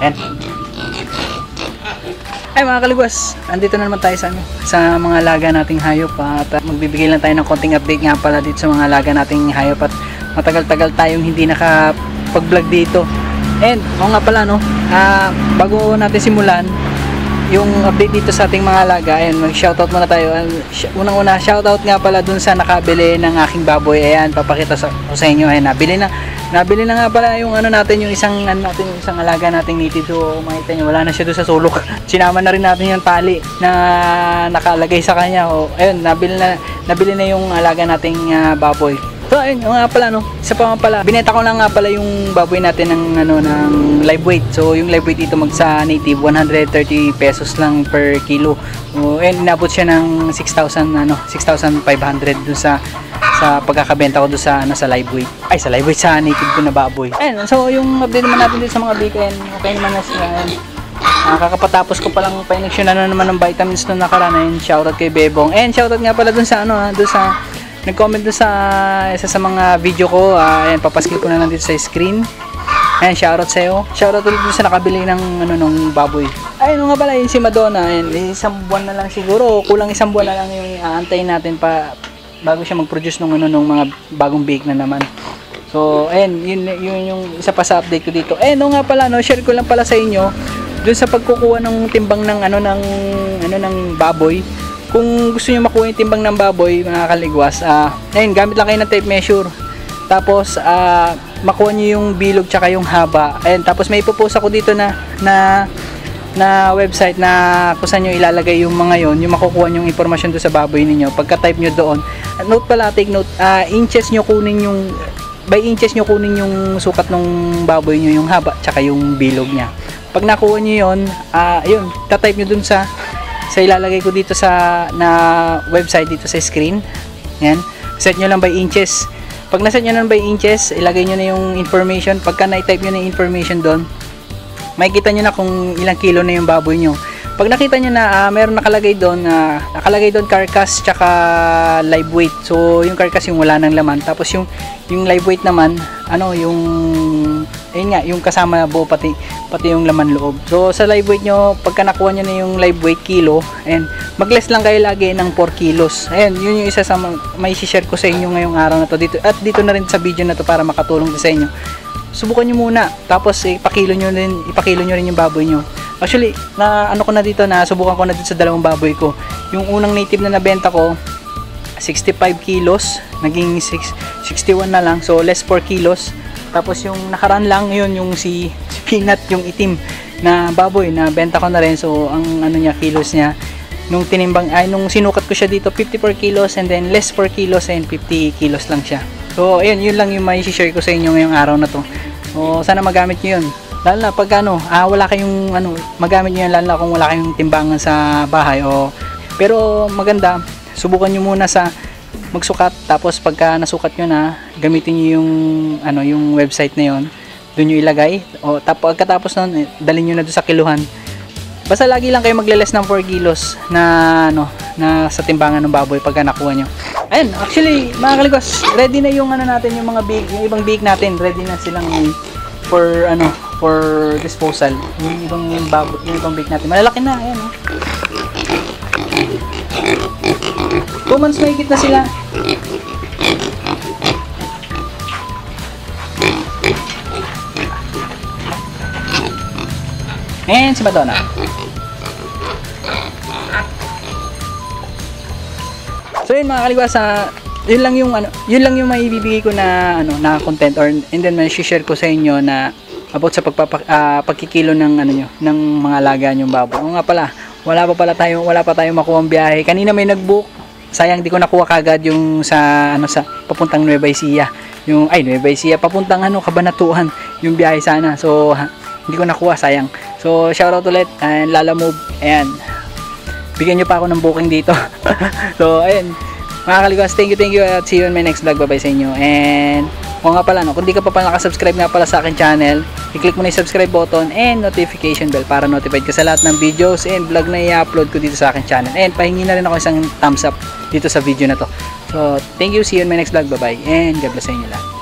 Ayan. Ay mga kaligwas, andito na naman tayo sa mga alaga nating hayop at magbibigay lang tayo ng konting update nga pala dito sa mga alaga nating hayop at matagal-tagal tayong hindi nakapag-vlog dito. And oo nga pala no, bago natin simulan yung update dito sa ating mga alaga, ayan, mag-shoutout muna tayo. Unang-una, shoutout nga pala dun sa nakabili ng aking baboy. Ayan, papakita sa inyo. Ayan, nabili na nga pala yung ano natin, yung isang alaga nating native. So makita nyo, wala na siya doon sa sulok. Sinama na rin natin yung tali na nakalagay sa kanya. O, ayun, nabili na yung alaga nating baboy. So ayun, nga pala no, isa pa nga pala, binenta ko na nga pala yung baboy natin ng ng live weight. So yung live weight dito sa native 130 pesos lang per kilo. So ayun, inabot siya ng 6,500 dun sa pagkakabenta ko dun sa sa live weight. Ay, sa live weight sa native ko na baboy. Ayun, so yung update naman natin dito sa mga bacon, okay naman na siya. Kakapatapos ko palang pa-injection na naman ng vitamins nung nakaraan. Ayun, shoutout kay Bebong. And shoutout nga pala dun sa dun sa nag-comment doon sa isa sa mga video ko. Ayan, papaskil ko na lang dito sa screen. Ayan, shoutout sa iyo. Shoutout ulit doon sa nakabili ng ng baboy. Ayun nga pala, yung si Madonna. Ayan, isang buwan na lang siguro, kulang isang buwan na lang yung aantayin natin pa bago siya mag-produce ng mga bagong bake na naman. So, ayan, yun yung isa pa sa update ko dito. Ayun nga pala, no, share ko lang pala sa inyo doon sa pagkukuha ng timbang ng ng baboy. Kung gusto niyo makuha yung timbang ng baboy, mga kaligwas, ayun, gamit lang kayo ng tape measure. Tapos, makuha niyo yung bilog tsaka yung haba. Ayun, tapos may ipopost ako dito na website na kung saan nyo ilalagay yung mga yon, yung makukuha yung impormasyon doon sa baboy ninyo. Pagka-type nyo doon, note pala, take note, inches nyo kunin yung, by inches nyo kunin yung sukat ng baboy nyo, yung haba tsaka yung bilog niya. Pag nakuha nyo yun, ayun, tatype nyo doon sa ilalagay ko dito na website dito sa screen. Yan, set nyo lang by inches. Pag naset nyo lang by inches, ilagay nyo na yung information. Pagka na-type nyo na yung information doon, makikita nyo na kung ilang kilo na yung baboy nyo. Pag nakita nyo na meron nakalagay doon carcass tsaka live weight. So yung carcass yung wala ng laman, tapos yung live weight naman yung ayun nga, yung kasama buo pati yung laman loob. So sa live weight nyo, pagka nakuha nyo na yung live weight kilo, and mag-less lang kayo lagi ng 4 kilos. Ayun, yun yung isa sa may share ko sa inyo ngayong araw na to dito, at dito na rin sa video na to para makatulong sa inyo. Subukan nyo muna, tapos ipakilo nyo rin yung baboy nyo. Actually, ko na dito, subukan ko na dito sa dalawang baboy ko. Yung unang native na nabenta ko, 65 kilos, naging 61 na lang, so less 4 kilos. Tapos yung nakaraan lang, yun yung si Peanut, yung itim na baboy na benta ko na rin. So ang kilos niya, nung sinukat ko siya dito, 54 kilos, and then less 4 kilos and 50 kilos lang siya. So ayun, yun lang yung may share ko sa inyo ngayong araw na to. So sana magamit nyo yun. Lalo na pag wala kayong magamit nyo yan, lalo na kung wala kayong timbangan sa bahay. Pero maganda, subukan nyo muna sa magsukat, tapos pagka nasukat nyo na, gamitin nyo yung website na yon, doon nyo ilagay. Pagkatapos nun, dalhin nyo na doon sa kiluhan. Basta lagi lang kayo magle-less ng 4 kilos na sa timbangan ng baboy pagka nakuha nyo. Ayun, actually mga kaligwas, ready na yung natin, yung mga yung ibang bake natin, ready na silang for disposal. Yung ibang bake natin, malalaki na. Ayan, 2 months na higit na sila. And si Madonna. So yun mga kaligwas, yun lang yung maibibigay ko na content, and then may share ko sa inyo na about sa pagkikilo ng ng mga alaga nyong baboy. O nga pala, wala pa tayong makuhang biyahe. Kanina may nag-book, sayang di ko nakuha kagad yung sa papuntang Nueva Ecija. Nueva Ecija papuntang Cabanatuan yung biyahe sana. So hindi ko nakuha, sayang. So shoutout ulit, and Lala Move. Ayan, bigyan nyo pa ako ng booking dito. So ayun mga kaligwas, thank you at see you in my next vlog. Bye bye sa inyo. And kung nga pala kung di ka pa nakasubscribe nga pala sa akin channel, i-click mo na yung subscribe button and notification bell para notified ka sa lahat ng videos and vlog na i-upload ko dito sa akin channel. And pahingi na rin ako isang thumbs up dito sa video na to. So thank you, see you in my next vlog. Bye bye and God bless sa inyo lahat.